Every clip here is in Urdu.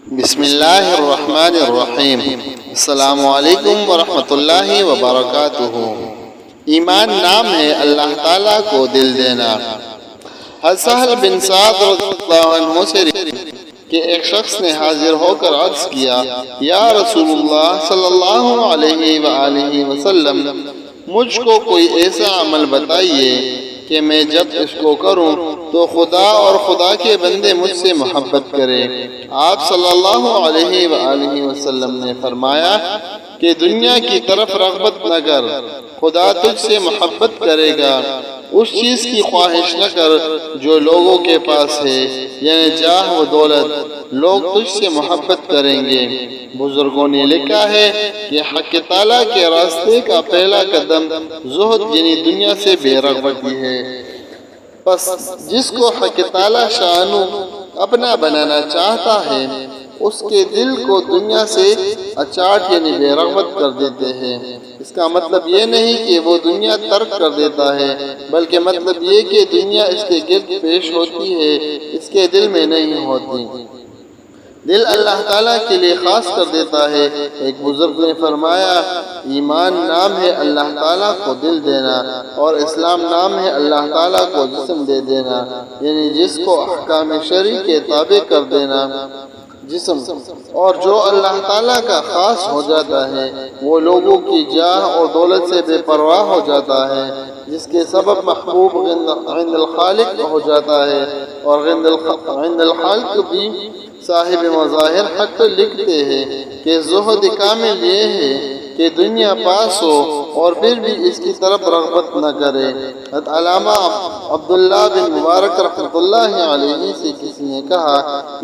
بسم اللہ الرحمن الرحیم۔ السلام علیکم ورحمۃ اللہ وبرکاتہ۔ ایمان نام ہے اللہ تعالیٰ کو دل دینا۔ حضرت سہل بن سعد رضی اللہ عنہ سے کہ ایک شخص نے حاضر ہو کر عرض کیا، یا رسول اللہ صلی اللہ علیہ وآلہ وسلم، مجھ کو کوئی ایسا عمل بتائیے کہ میں جب اس کو کروں تو خدا اور خدا کے بندے مجھ سے محبت کرے۔ آپ صلی اللہ علیہ وآلہ وسلم نے فرمایا کہ دنیا کی طرف رغبت نہ کر، خدا تجھ سے محبت کرے گا۔ اس چیز کی خواہش نہ کر جو لوگوں کے پاس ہے، یعنی جاہ و دولت، لوگ تجھ سے محبت کریں گے۔ بزرگوں نے لکھا ہے کہ حق تعالیٰ کے راستے کا پہلا قدم زہد یعنی دنیا سے بے رغبتی ہے۔ پس جس کو حق تعالیٰ شانو اپنا بنانا چاہتا ہے، اس کے دل کو دنیا سے اچاٹ یعنی بے رغبت کر دیتے ہیں۔ اس کا مطلب یہ نہیں کہ وہ دنیا ترک کر دیتا ہے، بلکہ مطلب یہ کہ دنیا اس کے گرد پیش ہوتی ہے، اس کے دل میں نہیں ہوتی۔ دل اللہ تعالیٰ کے لیے خاص کر دیتا ہے۔ ایک بزرگ نے فرمایا، ایمان نام ہے اللہ تعالیٰ کو دل دینا، اور اسلام نام ہے اللہ تعالیٰ کو جسم دے دینا، یعنی جس کو احکام شرعی کے تابع کر دینا جسم۔ اور جو اللہ تعالیٰ کا خاص ہو جاتا ہے وہ لوگوں کی جاہ اور دولت سے بے پرواہ ہو جاتا ہے، جس کے سبب محبوب عند الخالق ہو جاتا ہے۔ اور عند الخالق بھی صاحب مظاہر حق لکھتے ہیں کہ زہد کامل یہ ہے کہ دنیا پاس ہو اور پھر بھی اس کی طرف رغبت نہ کرے۔ حضرت علامہ عبداللہ بن مبارک رحمۃ اللہ علیہ سے کسی نے کہا،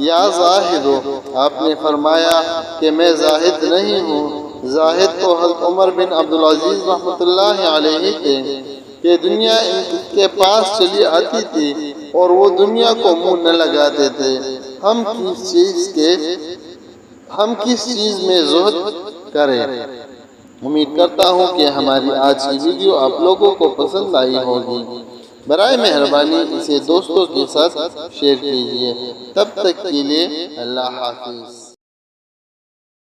یا زاہد ہو؟ آپ نے فرمایا کہ میں زاہد نہیں ہوں۔ زاہد تو حضرت عمر بن عبدالعزیز رحمۃ اللہ علیہ تھے کہ دنیا ان کے پاس چلی آتی تھی اور وہ دنیا کو منہ نہ لگاتے تھے۔ ہم کس چیز میں زہد کریں؟ امید کرتا ہوں کہ ہماری آج کی ویڈیو آپ لوگوں کو پسند آئی ہوگی۔ برائے مہربانی اسے دوستوں کے ساتھ شیئر کیجیے۔ تب تک کے لیے اللہ حافظ۔